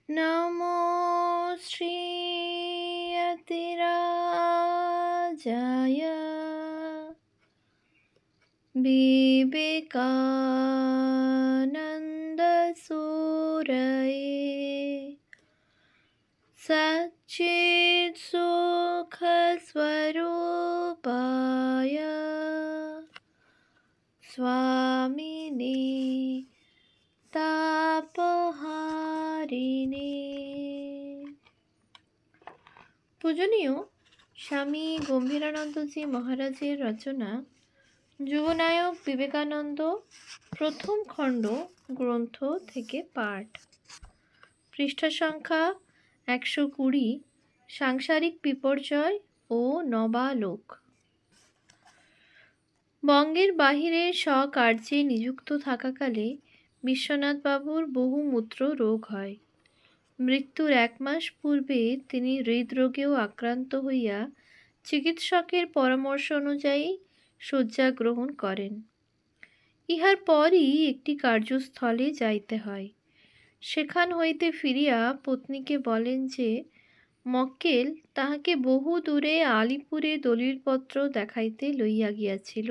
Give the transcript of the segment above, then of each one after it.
নমো শ্রীয়তিরাজায় বিবেকানন্দসূরয়ে সচ্চিৎসুখস্বরূপায় স্বামিনে তাপহারিণে। পূজনীয় স্বামী গম্ভীরানন্দজি মহারাজের রচনা যুবনায়ক বিবেকানন্দ প্রথম খণ্ড গ্রন্থ থেকে পাঠ। পৃষ্ঠা সংখ্যা 120। সাংসারিক বিপর্যয় ও নবালোক। বঙ্গের বাহিরে স্বকার্যে নিযুক্ত থাকাকালে বিশ্বনাথবাবুর বহু মূত্র রোগ হয়। মৃত্যুর 1 মাস পূর্বে তিনি হৃদরোগেও আক্রান্ত হইয়া চিকিৎসকের পরামর্শ অনুযায়ী শয্যা গ্রহণ করেন। ইহার পরই একটি কার্যস্থলে যাইতে হয়। সেখান হইতে ফিরিয়া পত্নীকে বলেন যে মক্কেল তাহাকে বহু দূরে আলিপুরে দলিলপত্র দেখাইতে লইয়া গিয়াছিল।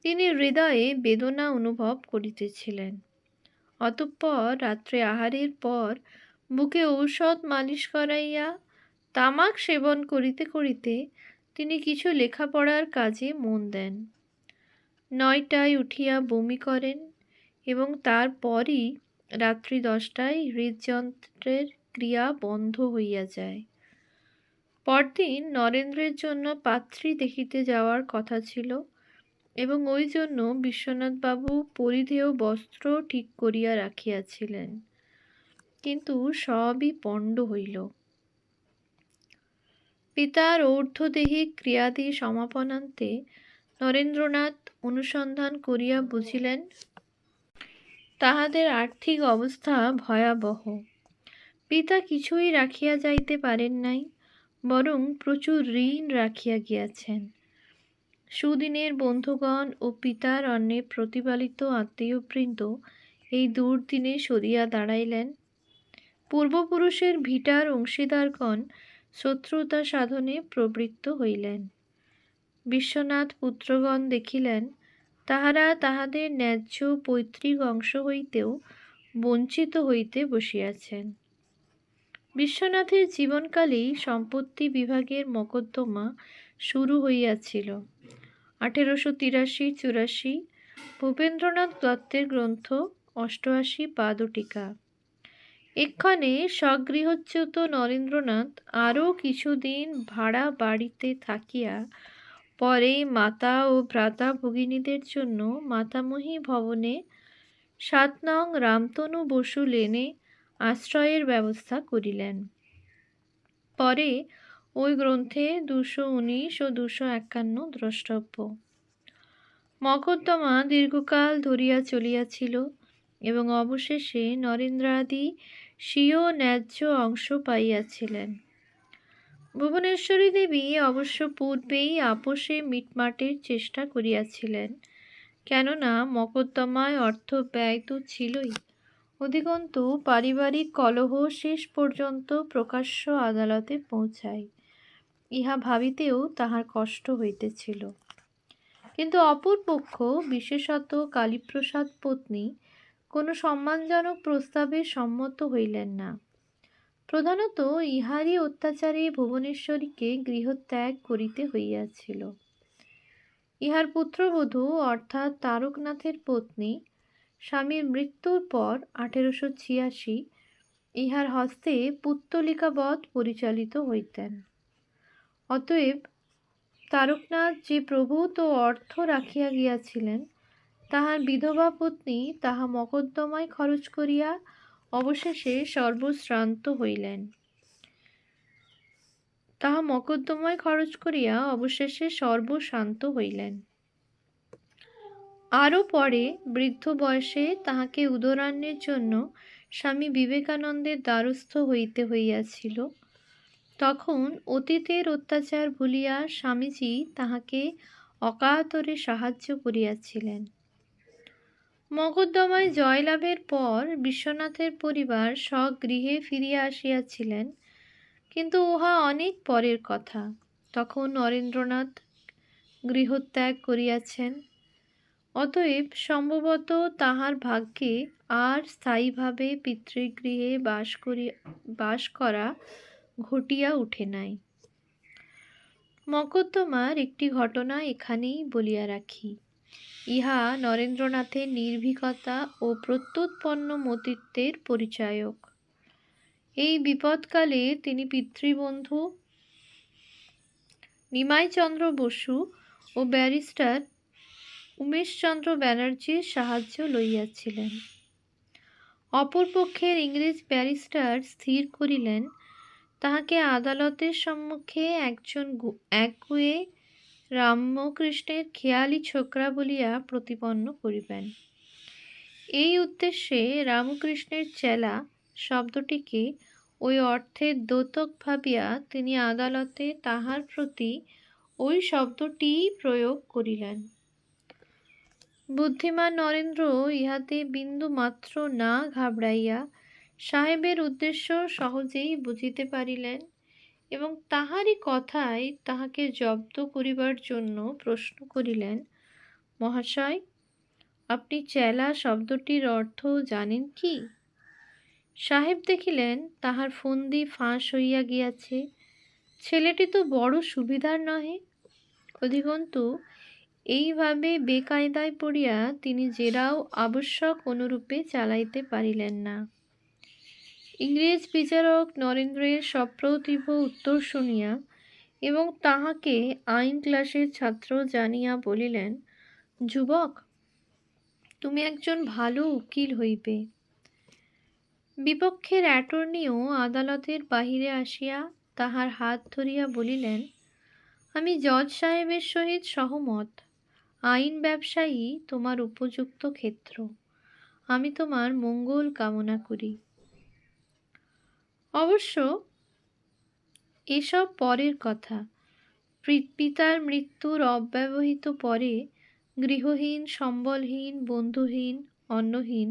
তিনি হৃদয়ে বেদনা অনুভব করিতেছিলেন। অতঃপর রাত্রে আহারের পর বুকে ঔষধ মালিশ করাইয়া তামাক সেবন করিতে করিতে তিনি কিছু লেখাপড়ার কাজে মন দেন। 9টায় উঠিয়া বমি করেন এবং তারপরই রাত্রি 10টায় হৃদযন্ত্রের ক্রিয়া বন্ধ হইয়া যায়। পরদিন নরেন্দ্রের জন্য পাত্রী দেখিতে যাওয়ার কথা ছিল এবং ওই জন্য বিশ্বনাথবাবু পরিধেয় বস্ত্র ঠিক করিয়া রাখিয়াছিলেন, কিন্তু সবই পণ্ড হইল। পিতার ঊর্ধ্বদেহিক ক্রিয়াদি সমাপনান্তে নরেন্দ্রনাথ অনুসন্ধান করিয়া বুঝিলেন তাহাদের আর্থিক অবস্থা ভয়াবহ। পিতা কিছুই রাখিয়া যাইতে পারেন নাই, বরং প্রচুর ঋণ রাখিয়া গিয়াছেন। সুদিনের বন্ধুগণ ও পিতার অন্নে প্রতিপালিত আত্মীয়বৃন্দ এই দুর্দিনে সরিয়া দাঁড়াইলেন। পূর্বপুরুষের ভিটার অংশীদারগণ শত্রুতা সাধনে প্রবৃত্ত হইলেন। বিশ্বনাথ পুত্রগণ দেখিলেন তাহারা তাহাদের ন্যায্য পৈতৃক অংশ হইতেও বঞ্চিত হইতে বসিয়াছেন। বিশ্বনাথের জীবনকালেই সম্পত্তি বিভাগের মকদ্দমা শুরু হইয়াছিল। 1883-84 ভূপেন্দ্রনাথ দত্তের গ্রন্থ 88 পাদটীকা। এক্ষণে স্বগৃহচ্যুত নরেন্দ্রনাথ আরও কিছুদিন ভাড়া বাড়িতে থাকিয়া পরে মাতা ও ভ্রাতা ভগিনীদের জন্য মাতামহী ভবনে 7 নং রামতনু বসু লেনে আশ্রয়ের ব্যবস্থা করিলেন। পরে ওই গ্রন্থে 219 ও 251 দ্রষ্টব্য। মকদ্দমা দীর্ঘকাল ধরিয়া চলিয়াছিল এবং অবশেষে নরেন্দ্রাদি স্বীয় ন্যায্য অংশ পাইয়াছিলেন। ভুবনেশ্বরী দেবী অবশ্য পূর্বেই আপোষে মিটমাটের চেষ্টা করিয়াছিলেন, কেননা মকদ্দমায় অর্থ ব্যয় তো ছিলই, অধিকন্তু পারিবারিক কলহ শেষ পর্যন্ত প্রকাশ্য আদালতে পৌঁছায়, ইহা ভাবিতেও তাহার কষ্ট হইতেছিল। কিন্তু অপর পক্ষ, বিশেষত কালীপ্রসাদ পত্নী, কোনো সম্মানজনক প্রস্তাবে সম্মত হইলেন না। প্রধানত ইহারই অত্যাচারে ভুবনেশ্বরীকে গৃহত্যাগ করিতে হইয়াছিল। ইহার পুত্রবধূ অর্থাৎ তারকনাথের পত্নী স্বামীর মৃত্যুর পর 1886 ইহার হস্তে পুত্তলিকাবৎ পরিচালিত হইতেন। অতএব তারকনাথ যে প্রভূত অর্থ রাখিয়া গিয়াছিলেন, তাহার বিধবা পত্নী তাহা মকদ্দমায় খরচ করিয়া অবশেষে সর্বশ্রান্ত হইলেন। আরও পরে বৃদ্ধ বয়সে তাহাকে উদরান্নের জন্য স্বামী বিবেকানন্দের দ্বারস্থ হইতে হইয়াছিল। তখন অতীতের অত্যাচার ভুলিয়া স্বামীজী তাহাকে অকাতরে সাহায্য করিয়াছিলেন। মকদ্দমায় জয়লাভের পর বিশ্বনাথের পরিবার স্বগৃহে ফিরিয়া আসিয়াছিলেন, কিন্তু উহা অনেক পরের কথা। তখন নরেন্দ্রনাথ গৃহত্যাগ করিয়াছেন। অতএব সম্ভবত তাহার ভাগ্যে আর স্থায়ীভাবে পিতৃগৃহে বাস করা ঘটিয়া উঠে নাই। মকদ্দমার একটি ঘটনা এখানেই বলিয়া রাখি। ইহা নরেন্দ্রনাথের নির্ভীকতা ও প্রত্যুৎপন্ন মতিত্বের পরিচায়ক। এই বিপদকালে তিনি পিতৃবন্ধু নিমাইচন্দ্র বসু ও ব্যারিস্টার উমেশচন্দ্র ব্যানার্জির সাহায্য লইয়াছিলেন। অপরপক্ষের ইংরেজ ব্যারিস্টার স্থির করিলেন, তাহাকে আদালতের সম্মুখে একজন একগুঁয়ে রামকৃষ্ণের খেয়ালি ছোকরা বলিয়া প্রতিপন্ন করিবেন। এই উদ্দেশ্যে রামকৃষ্ণের চেলা শব্দটিকে ওই অর্থের দ্যোতক ভাবিয়া তিনি আদালতে তাহার প্রতি ওই শব্দটিই প্রয়োগ করিলেন। বুদ্ধিমান নরেন্দ্র ইহাতে বিন্দু মাত্র না ঘাবড়াইয়া সাহেবের উদ্দেশ্য সহজেই বুঝিতে পারিলেন এবং তাহারই কথায় তাহাকে জব্দ করিবার জন্য প্রশ্ন করিলেন, মহাশয়, আপনি চেলা শব্দটির অর্থ জানেন কি? সাহেব দেখিলেন তাহার ফন্দি ফাঁস হইয়া গিয়াছে। ছেলেটি তো বড় সুবিধার নহে। অধিকন্তু এইভাবে বেকায়দায় পড়িয়া তিনি জেরাও আবশ্যক অনুরূপে চালাইতে পারিলেন না। ইংরেজ বিচারক নরেন্দ্রের সপ্রতিভ উত্তর শুনিয়া এবং তাহাকে আইন ক্লাসের ছাত্র জানিয়া বলিলেন, যুবক, তুমি একজন ভালো উকিল হইবে। বিপক্ষের অ্যাটর্নিও আদালতের বাহিরে আসিয়া তাহার হাত ধরিয়া বলিলেন, আমি জজ সাহেবের সহিত সহমত। আইন ব্যবসায়ী তোমার উপযুক্ত ক্ষেত্র। আমি তোমার মঙ্গল কামনা করি। অবশ্য এসব পরের কথা। পিতার মৃত্যুর অব্যবহিত পরে গৃহহীন, সম্বলহীন, বন্ধুহীন, অন্নহীন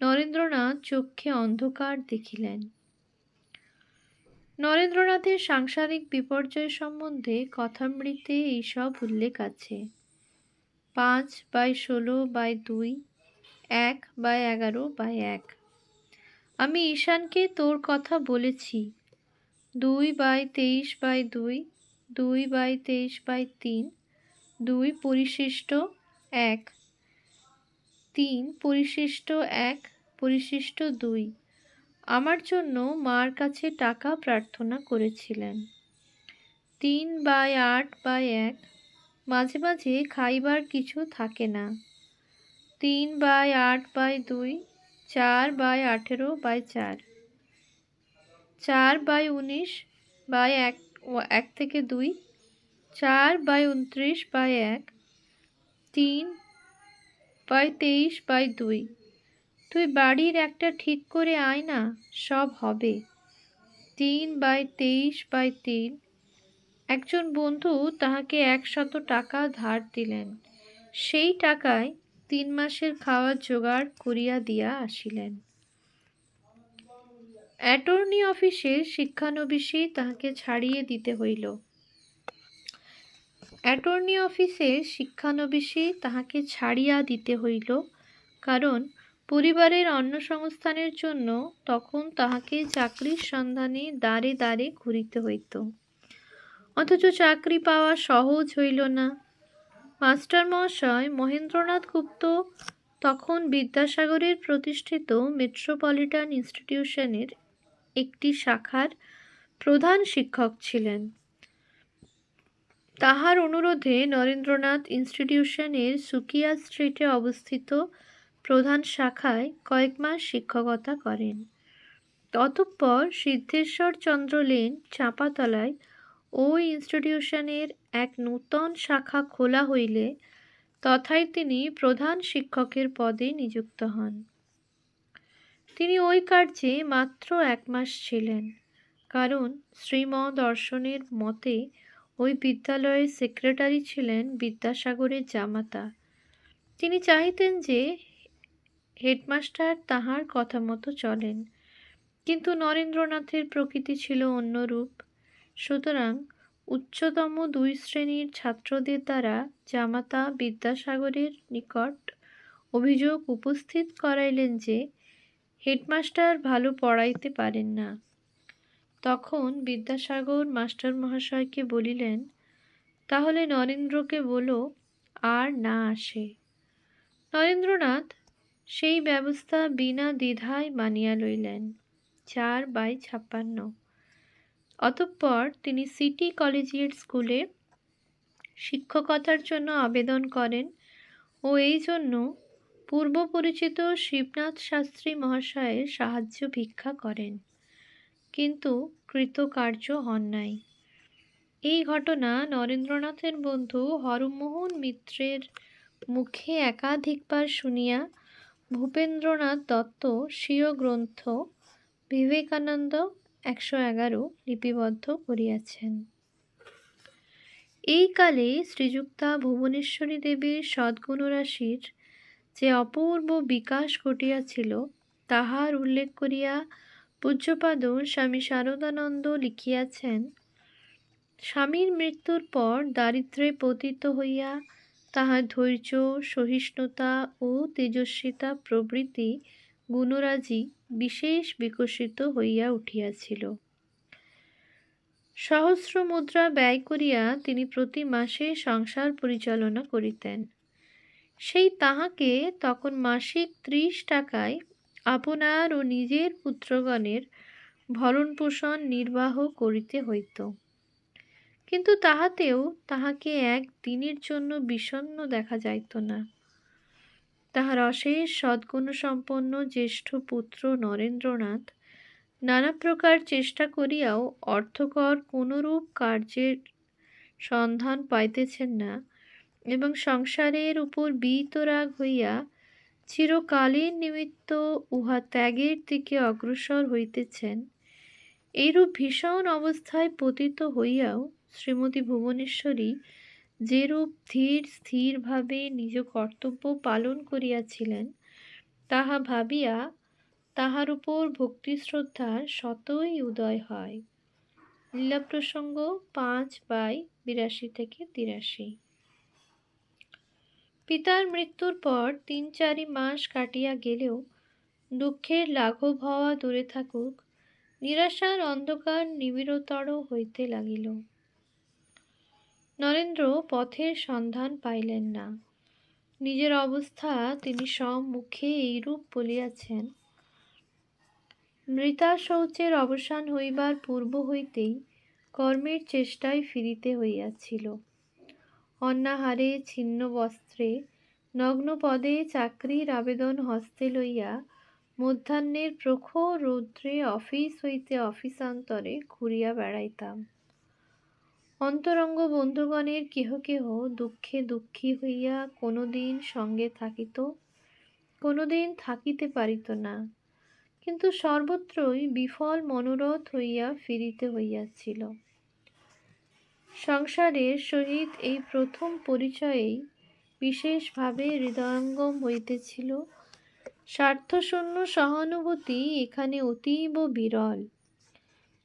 নরেন্দ্রনাথ চক্ষে অন্ধকার দেখিলেন। নরেন্দ্রনাথের সাংসারিক বিপর্যয় সম্বন্ধে কথামৃতে এইসব উল্লেখ আছে। 5/16/2, 1/11/1। আমি ঈশানকে তোর কথা বলেছি। 2/23/2, 2/23/3, 2 পরিশিষ্ট 1, 3 পরিশিষ্ট 1 পরিশিষ্ট 2 আমার জন্য মার কাছে টাকা প্রার্থনা করেছিলেন। 3/8/1, মাঝে মাঝে খাইবার কিছু থাকে না। 3/8/2, 4/18/4, 4/19/1 থেকে 2, 4/29/1, 3/23/2। তুই বাড়ির একটা ঠিক করে আয় না, সব হবে। 3/23/3। একজন বন্ধু তাহাকে 100 টাকা ধার দিলেন। সেই টাকায় 3 মাসের খাওয়ার জোগাড় করিয়া দিয়া আসিলেন। অ্যাটর্নি অফিসের শিক্ষানবিশে তাহাকে ছাড়িয়ে দিতে হইল। কারণ পরিবারের অন্নসংস্থানের জন্য তখন তাহাকে চাকরির সন্ধানে দ্বারে দ্বারে ঘুরিতে হইত। অথচ চাকরি পাওয়া সহজ হইল না। মাস্টার মহাশয় মহেন্দ্রনাথ গুপ্ত তখন বিদ্যাসাগরের প্রতিষ্ঠিত মেট্রোপলিটন ইনস্টিটিউশনের একটি শাখার প্রধান শিক্ষক ছিলেন। তাহার অনুরোধে নরেন্দ্রনাথ ইনস্টিটিউশনের সুকিয়া স্ট্রিটে অবস্থিত প্রধান শাখায় কয়েক মাস শিক্ষকতা করেন। ততঃপর সিদ্ধেশ্বর চন্দ্র লেন, চাঁপাতলায় ওই ইনস্টিটিউশনের এক নূতন শাখা খোলা হইলে তথায় তিনি প্রধান শিক্ষকের পদে নিযুক্ত হন। তিনি ওই কার্যে মাত্র 1 মাস ছিলেন, কারণ শ্রীমদর্শনের মতে ওই বিদ্যালয়ের সেক্রেটারি ছিলেন বিদ্যাসাগরের জামাতা। তিনি চাহিতেন যে হেডমাস্টার তাহার কথা মতো চলেন, কিন্তু নরেন্দ্রনাথের প্রকৃতি ছিল অন্যরূপ। সুতরাং উচ্চতম 2 শ্রেণীর ছাত্রদের দ্বারা জামাতা বিদ্যাসাগরের নিকট অভিযোগ উপস্থিত করাইলেন যে হেডমাস্টার ভালো পড়াইতে পারেন না। তখন বিদ্যাসাগর মাস্টার মহাশয়কে বলিলেন, তাহলে নরেন্দ্রকে বলো আর না আসে। নরেন্দ্রনাথ সেই ব্যবস্থা বিনা দ্বিধায় মানিয়া লইলেন। 4/56। অতঃপর তিনি সিটি কলেজিয়েট স্কুলে শিক্ষকতার জন্য আবেদন করেন ও এই জন্য পূর্ব পরিচিত শিবনাথ শাস্ত্রী মহাশয়ের সাহায্য ভিক্ষা করেন, কিন্তু কৃতকার্য হন নাই। এই ঘটনা নরেন্দ্রনাথের বন্ধু হরমোহন মিত্রের মুখে একাধিকবার শুনিয়া ভূপেন্দ্রনাথ দত্ত স্বীয় গ্রন্থ বিবেকানন্দ 111 লিপিবদ্ধ করিয়াছেন। এই কালে শ্রীযুক্তা ভুবনেশ্বরী দেবীর সদ্গুণরাশির যে অপূর্ব বিকাশ ঘটিয়াছিল, তাহার উল্লেখ করিয়া পূজ্যপাদ স্বামী শারদানন্দ লিখিয়াছেন, স্বামীর মৃত্যুর পর দারিদ্র্যে পতিত হইয়া তাহার ধৈর্য, সহিষ্ণুতা ও তেজস্বিতা প্রভৃতি গুণরাজি বিশেষ বিকশিত হইয়া উঠিয়াছিল। সহস্র মুদ্রা ব্যয় করিয়া তিনি প্রতি মাসে সংসার পরিচালনা করিতেন। সেই তাহাকে তখন মাসিক 30 টাকায় আপনার ও নিজের পুত্রগণের ভরণ পোষণ নির্বাহ করিতে হইত। কিন্তু তাহাতেও তাহাকে এক দিনের জন্য বিষণ্ণ দেখা যাইত না। তাহার অশেষ সদ্গুণসম্পন্ন জ্যেষ্ঠ পুত্র নরেন্দ্রনাথ নানা প্রকার চেষ্টা করিয়াও অর্থকর কোনরূপ কার্যের সন্ধান পাইতেছেন না এবং সংসারের উপর বীতরাগ হইয়া চিরকালের নিমিত্ত উহা ত্যাগের দিকে অগ্রসর হইতেছেন। এইরূপ ভীষণ অবস্থায় পতিত হইয়াও শ্রীমতী ভুবনেশ্বরী যেরূপ ধীর স্থিরভাবে নিজ কর্তব্য পালন করিয়াছিলেন, তাহা ভাবিয়া তাহার উপর ভক্তিশ্রদ্ধা স্বতই উদয় হয়। লীলা প্রসঙ্গ 5/82-83। পিতার মৃত্যুর পর 3-4 মাস কাটিয়া গেলেও দুঃখের লাঘব হওয়া দূরে থাকুক, নিরাশার অন্ধকার নিবিড়তর হইতে লাগিল। নরেন্দ্র পথের সন্ধান পাইলেন না। নিজের অবস্থা তিনি সম্মুখে এইরূপ বলিয়াছেন, মৃতা শৌচের অবসান হইবার পূর্ব হইতেই কর্মের চেষ্টায় ফিরিতে হইয়াছিল। অন্নাহারে ছিন্ন বস্ত্রে নগ্ন পদে চাকরির আবেদন হস্তে লইয়া মধ্যাহ্নের প্রখর রৌদ্রে অফিস হইতে অফিসান্তরে ঘুরিয়া বেড়াইতাম। অন্তরঙ্গ বন্ধুগণের কেহ কেহ দুঃখে দুঃখী হইয়া কোনোদিন সঙ্গে থাকিত, কোনোদিন থাকিতে পারিত না, কিন্তু সর্বত্রই বিফল মনোরথ হইয়া ফিরিতে হইয়াছিল। সংসারের সহিত এই প্রথম পরিচয়েই বিশেষভাবে হৃদয়ঙ্গম হইতেছিল। স্বার্থশূন্য সহানুভূতি এখানে অতীব বিরল।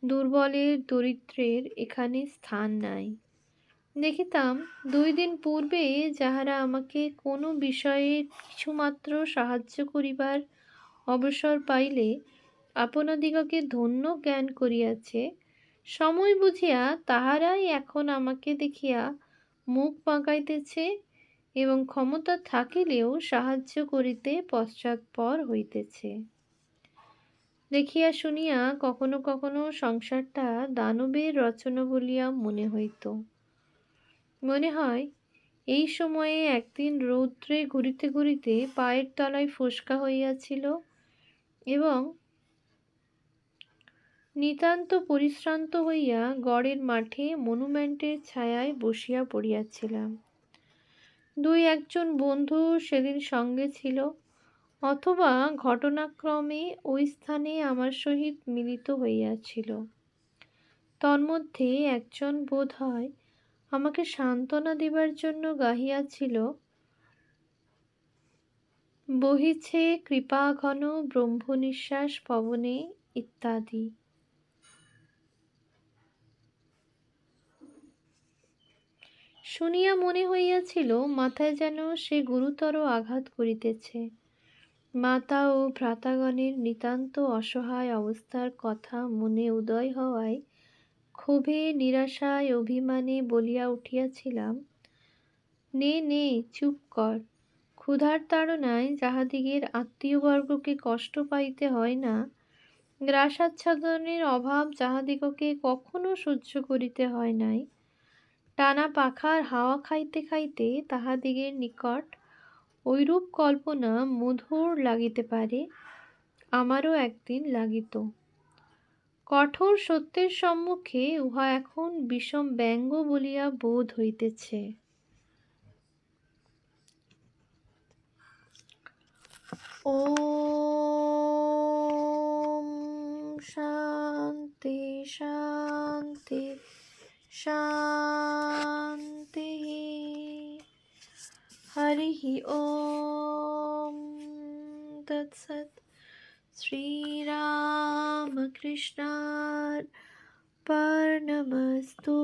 দুর্বলের দরিদ্রের এখানে স্থান নাই। দেখিতাম 2 দিন পূর্বে যাহারা আমাকে কোনো বিষয়ে কিছুমাত্র সাহায্য করিবার অবসর পাইলে আপনাদিগকে ধন্য জ্ঞান করিয়াছে, সময় বুঝিয়া তাহারাই এখন আমাকে দেখিয়া মুখ বাঁকাইতেছে এবং ক্ষমতা থাকিলেও সাহায্য করিতে পশ্চাৎপর হইতেছে। দেখিয়া শুনিয়া কখনো কখনো সংসারটা দানবের রচনা বলিয়া মনে হইত। মনে হয় এই সময়ে একদিন রৌদ্রে ঘুরিতে ঘুরিতে পায়ের তলায় ফোস্কা হইয়াছিল এবং নিতান্ত পরিশ্রান্ত হইয়া গড়ের মাঠে মনুমেন্টের ছায়ায় বসিয়া পড়িয়াছিলাম। 2-1 বন্ধু সেদিন সঙ্গে ছিল, অথবা ঘটনাক্রমে ওই স্থানে আমার সহিত মিলিত হইয়াছিল। তন্মধ্যে একজন বোধ হয় আমাকে সান্ত্বনা দিবার জন্য গাহিয়াছিল, বহিছে কৃপাঘন ব্রহ্মনিশ্বাস পবনে ইত্যাদি। শুনিয়া মনে হইয়াছিল মাথায় যেন সে গুরুতর আঘাত করিতেছে। মাতা ও ভ্রাতাগণের নিতান্ত অসহায় অবস্থার কথা মনে উদয় হওয়ায় ক্ষোভে নিরাশায় অভিমানে বলিয়া উঠিয়াছিলাম, নে নে চুপ কর। ক্ষুধার তাড়নায় যাহাদিগের আত্মীয়বর্গকে কষ্ট পাইতে হয় না, গ্রাসাচ্ছাদনের অভাব যাহাদিগকে কখনো সহ্য করিতে হয় নাই, টানা পাখার হাওয়া খাইতে খাইতে তাহাদিগের নিকট ঐরূপ কল্পনা মধুর লাগিতে পারে, আমারও একদিন লাগিত। কঠোর সত্যের সম্মুখে উহা এখন বিষম ব্যঙ্গ বলিয়া বোধ হইতেছে। ওম শান্তি শান্তি শান্তি। হরিঃ ওম তৎসৎ। শ্রীরামকৃষ্ণার্পণমস্তু।